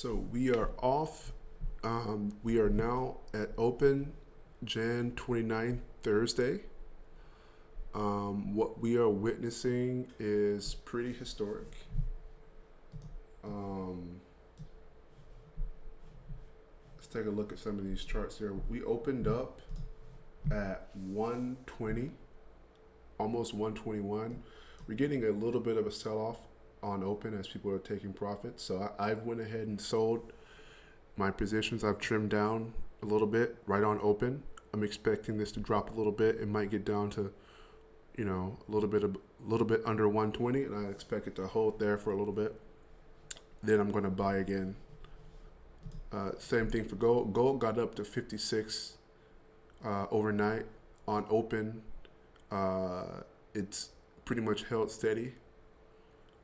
So we are off. We are now at open Jan 29th, Thursday. What we are witnessing is pretty historic. Let's take a look at some of these charts here. We opened up at 120, almost 121. We're getting a little bit of a sell-off on open as people are taking profits. So I've went ahead and sold my positions. I've trimmed down a little bit right on open. I'm expecting this to drop a little bit. It might get down to, a little bit under 120, and I expect it to hold there for a little bit. Then I'm going to buy again. Same thing for gold. Gold got up to 56 overnight on open. It's pretty much held steady.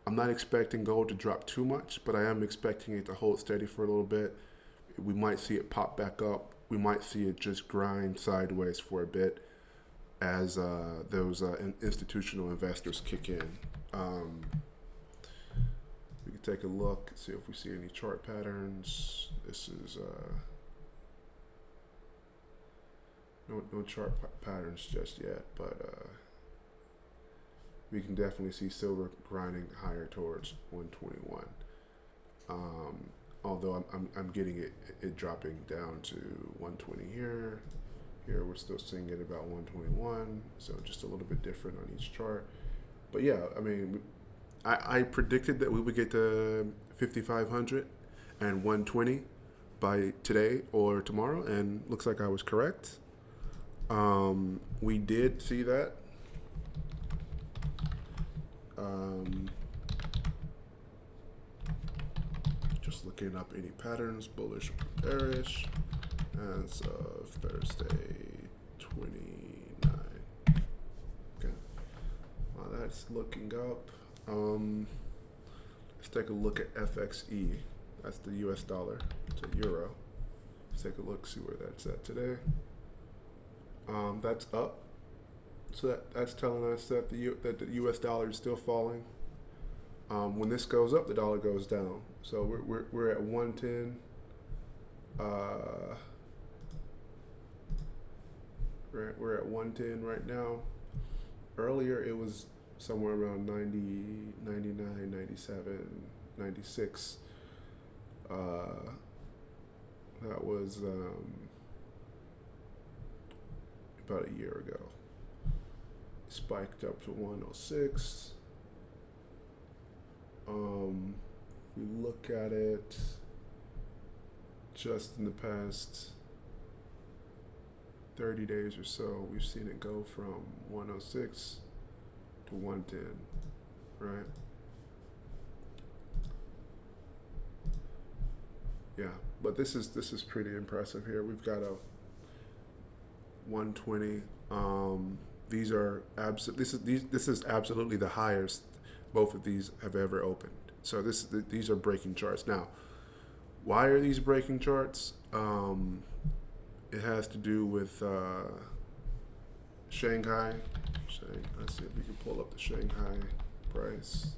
I'm not expecting gold to drop too much, but I am expecting it to hold steady for a little bit. We might see it pop back up. We might see it just grind sideways for a bit as those institutional investors kick in. We can take a look, see if we see any chart patterns. This is no chart patterns just yet, but we can definitely see silver grinding higher towards 121. Although I'm getting it dropping down to 120 here. Here we're still seeing it about 121, so just a little bit different on each chart. But yeah, I mean, I predicted that we would get to 5,500 and 120 by today or tomorrow, and looks like I was correct. We did see that. Just looking up any patterns, bullish or bearish, as of Thursday 29. Okay, well, that's looking up. Let's take a look at FXE. That's the US dollar to euro. Let's take a look, see where that's at today. That's up. So that's telling us that the US dollar is still falling. When this goes up, the dollar goes down. So we're at 110. We're at 110 right now. Earlier it was somewhere around 90, 99, 97, 96. That was about a year ago. Spiked up to 106. We look at it just in the past 30 days or so, we've seen it go from 106 to 110, right? Yeah, but this is pretty impressive here. We've got a 120. These are this is absolutely the highest both of these have ever opened. So these are breaking charts. Now, why are these breaking charts? It has to do with Shanghai. Let's see if we can pull up the Shanghai price.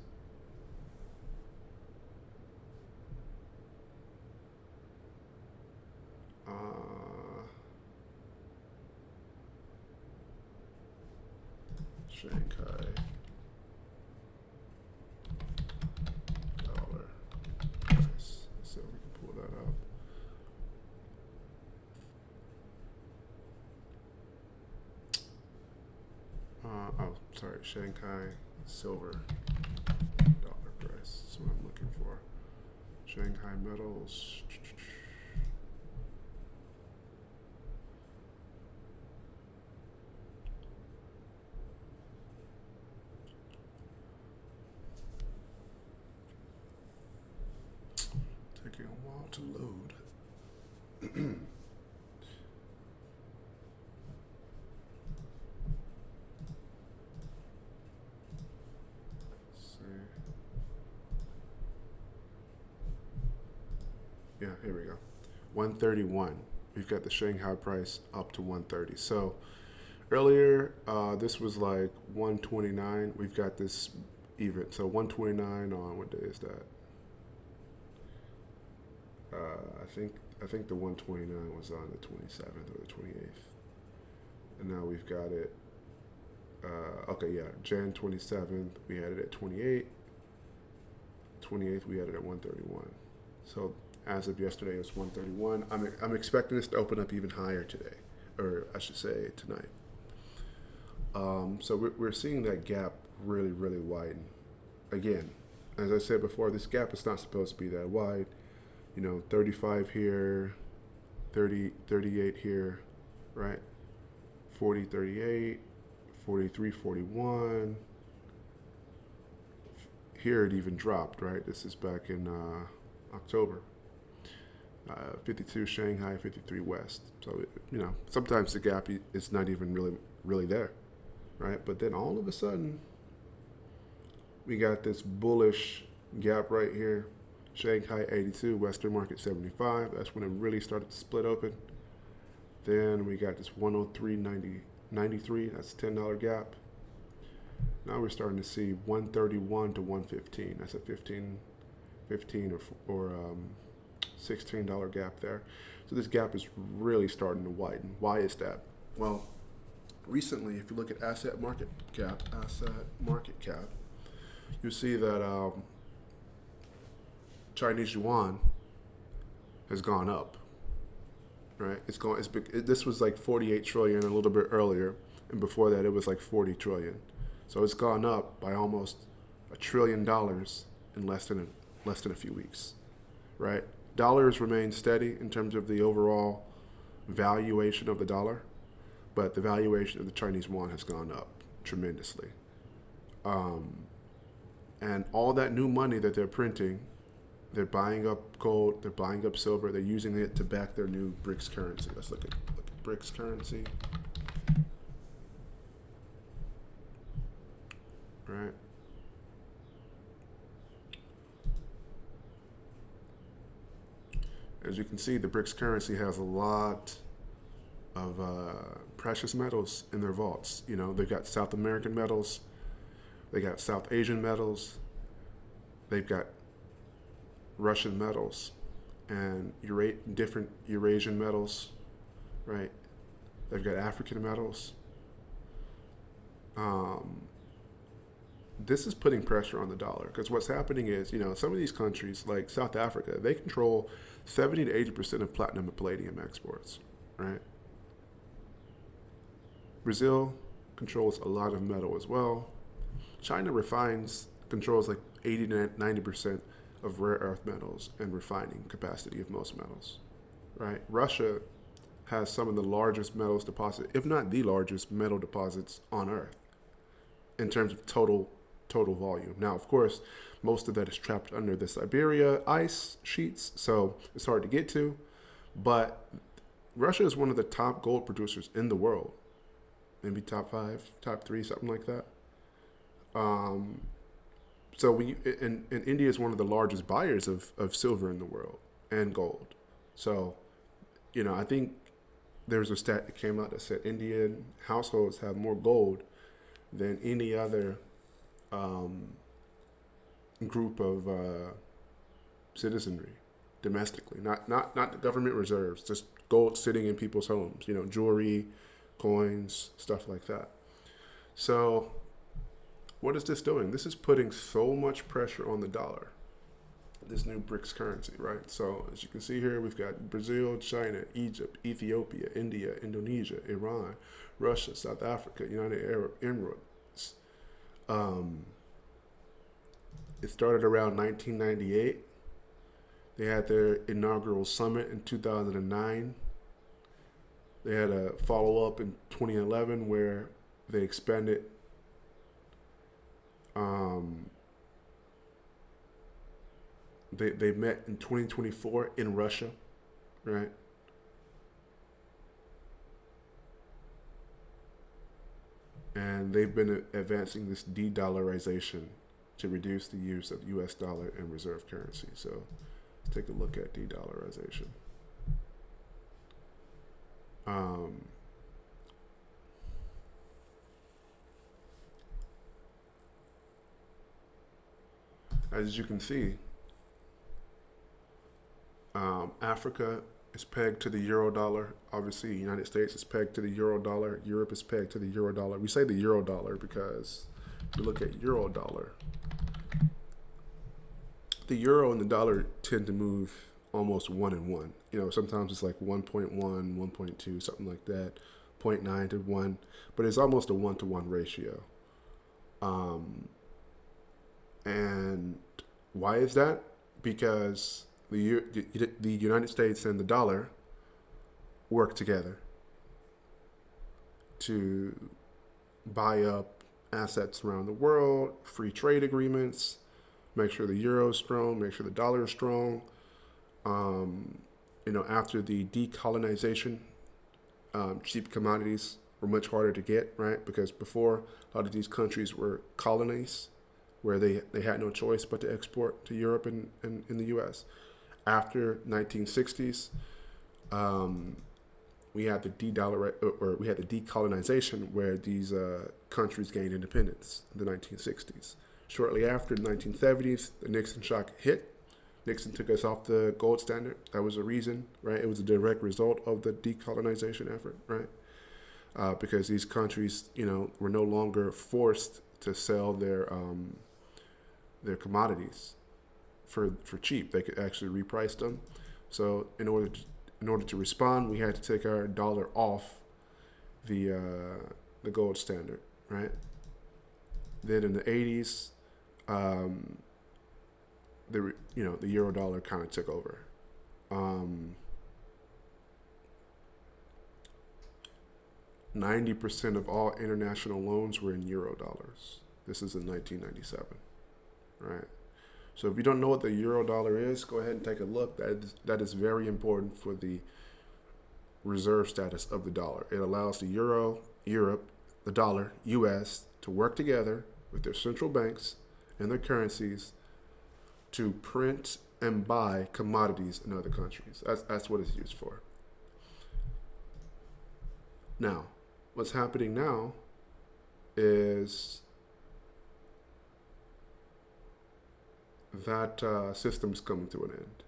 Shanghai dollar price. So we can pull that up. Shanghai silver dollar price. That's what I'm looking for. Shanghai metals. Taking a while to load. Yeah, here we go. 131. We've got the Shanghai price up to 130. So earlier, this was like 129. We've got this even. So 129 on what day is that? I think the 129 was on the 27th or the 28th, and now we've got it. Okay, yeah, Jan 27th we had it at 28. 28th we had it at 131. So as of yesterday, it's 131. I'm expecting this to open up even higher today, or I should say tonight. So we're seeing that gap really, really widen. Again, as I said before, this gap is not supposed to be that wide. 35 here, 30, 38 here, right? 40, 38, 43, 41. Here it even dropped, right? This is back in October. 52 Shanghai, 53 West. So, sometimes the gap is not even really there, right? But then all of a sudden, we got this bullish gap right here. Shanghai 82, Western market 75. That's when it really started to split open. Then we got this 103.93. That's a $10 gap. Now we're starting to see 131 to 115. That's a 15 or $16 gap there. So this gap is really starting to widen. Why is that? Well, recently, if you look at asset market cap, you see that Chinese yuan has gone up. Right? This was like 48 trillion a little bit earlier, and before that it was like 40 trillion. So it's gone up by almost $1 trillion in less than a few weeks, right? Dollars remain steady in terms of the overall valuation of the dollar, but the valuation of the Chinese yuan has gone up tremendously. And all that new money that they're printing, they're buying up gold, they're buying up silver, they're using it to back their new BRICS currency. Let's look at BRICS currency. Right. As you can see, the BRICS currency has a lot of precious metals in their vaults. They've got South American metals, they got South Asian metals, they've got Russian metals, and different Eurasian metals, right? They've got African metals. This is putting pressure on the dollar because what's happening is, some of these countries like South Africa, they control 70 to 80% of platinum and palladium exports, right? Brazil controls a lot of metal as well. China controls like 80 to 90% of rare earth metals and refining capacity of most metals, right? Russia has some of the largest metals deposits, if not the largest metal deposits on Earth in terms of total volume. Now, of course, most of that is trapped under the Siberia ice sheets, so it's hard to get to. But Russia is one of the top gold producers in the world, maybe top 5, top 3, something like that. So and India is one of the largest buyers of silver in the world and gold. So, I think there's a stat that came out that said Indian households have more gold than any other group of citizenry domestically. Not the government reserves, just gold sitting in people's homes. Jewelry, coins, stuff like that. So, what is this doing? This is putting so much pressure on the dollar. This new BRICS currency, right? So as you can see here, we've got Brazil, China, Egypt, Ethiopia, India, Indonesia, Iran, Russia, South Africa, United Arab Emirates. It started around 1998. They had their inaugural summit in 2009. They had a follow-up in 2011 where they expanded they met in 2024 in Russia, right? And they've been advancing this de-dollarization to reduce the use of U.S. dollar and reserve currency. So let's take a look at de-dollarization. As you can see, Africa is pegged to the euro dollar. Obviously, the United States is pegged to the euro dollar. Europe is pegged to the euro dollar. We say the euro dollar because if you look at euro dollar, the euro and the dollar tend to move almost 1-1. Sometimes it's like 1.1, 1.2, something like that, zero point 0.9 to 1, but it's almost a 1-to-1 ratio. And why is that? Because the United States and the dollar work together to buy up assets around the world, free trade agreements, make sure the euro is strong, make sure the dollar is strong. After the decolonization, cheap commodities were much harder to get, right? Because before, a lot of these countries were colonies where they had no choice but to export to Europe and in the U.S. After 1960s, we had the decolonization where these countries gained independence in the 1960s. Shortly after the 1970s, the Nixon shock hit. Nixon took us off the gold standard. That was a reason, right? It was a direct result of the decolonization effort, right? Because these countries, were no longer forced to sell their commodities for cheap. They could actually reprice them. So in order to respond, we had to take our dollar off the gold standard, right? Then in the 80s, the euro dollar kind of took over. 90% of all international loans were in euro dollars. This is in 1997, right? So if you don't know what the euro dollar is, go ahead and take a look. That is very important for the reserve status of the dollar. It allows the euro, Europe, the dollar, US, to work together with their central banks and their currencies to print and buy commodities in other countries. That's what it's used for. Now, what's happening now is that system is coming to an end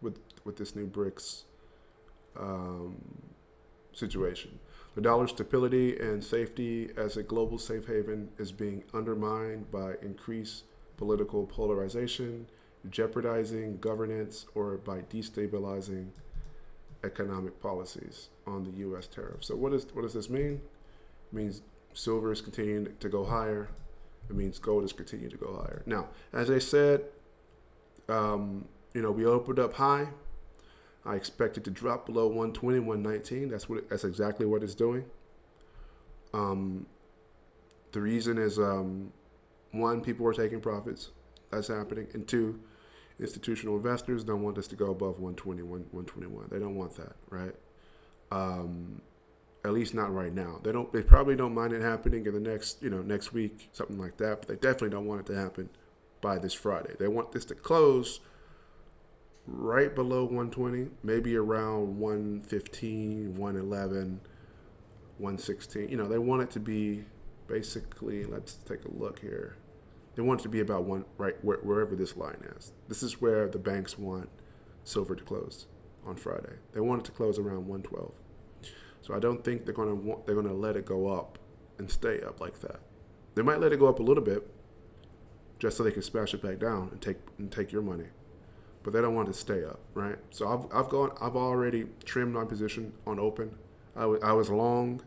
with this new BRICS situation. The dollar's stability and safety as a global safe haven is being undermined by increased political polarization, jeopardizing governance, or by destabilizing economic policies on the U.S. tariff. So what does this mean? It means silver is continuing to go higher. It means gold is continuing to go higher. Now, as I said, we opened up high. I expect it to drop below 120, 119. That's exactly what it's doing. The reason is, one, people are taking profits. That's happening. And two, institutional investors don't want us to go above 120, 121. They don't want that, right? At least not right now. They probably don't mind it happening in the next week, something like that, but they definitely don't want it to happen by this Friday. They want this to close right below 120, maybe around 115, 111, 116. They want it to be basically, let's take a look here. They want it to be about wherever this line is. This is where the banks want silver to close on Friday. They want it to close around 112. So I don't think they're gonna let it go up and stay up like that. They might let it go up a little bit, just so they can smash it back down and take your money. But they don't want it to stay up, right? So I've already trimmed my position on open. I was long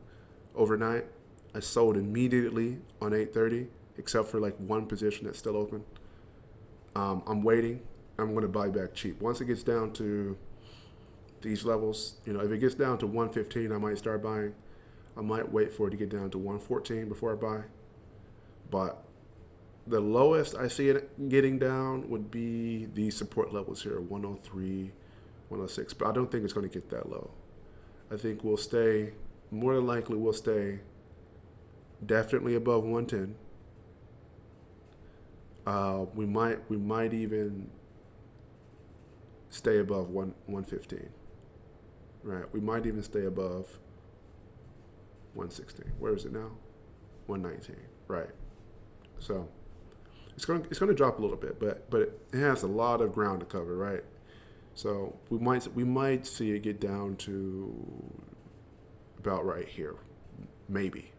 overnight. I sold immediately on 8:30, except for like one position that's still open. I'm waiting. I'm going to buy back cheap. Once it gets down to these levels, if it gets down to 115, I might start buying. I might wait for it to get down to 114 before I buy. But the lowest I see it getting down would be these support levels here, 103, 106. But I don't think it's going to get that low. I think more than likely we'll stay definitely above 110. We might even stay above 115. Right? We might even stay above 116. Where is it now? 119. Right. So it's going to drop a little bit, but it has a lot of ground to cover, right? So we might see it get down to about right here, maybe.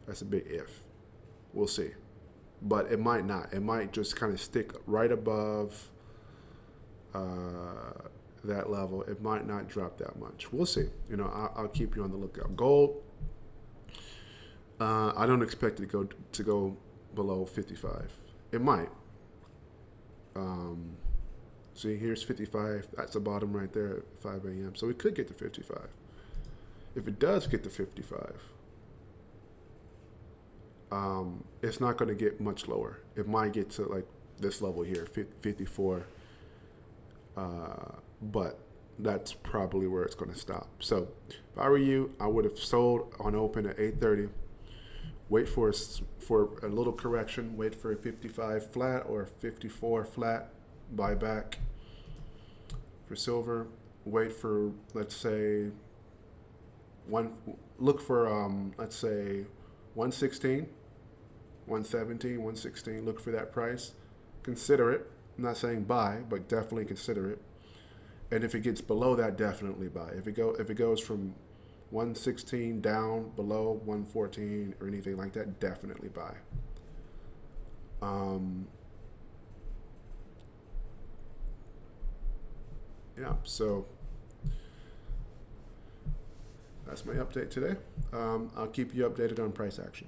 That's a big if. We'll see, but it might not. It might just kind of stick right above that level. It might not drop that much. We'll see. You know, I'll keep you on the lookout. Gold. I don't expect it to go below 55. It might. See, here's 55. That's the bottom right there at 5 a.m. So it could get to 55. If it does get to 55, it's not going to get much lower. It might get to like this level here, 54. But that's probably where it's going to stop. So if I were you, I would have sold on open at 8:30. Wait for a little correction. Wait for a 55 flat or 54 flat. Buy back. For silver, wait for, let's say, look for let's say 116, 117, 116. Look for that price. Consider it. I'm not saying buy, but definitely consider it. And if it gets below that, definitely buy. If it goes from 116 down below 114 or anything like that, definitely buy. Yeah, so that's my update today. I'll keep you updated on price action.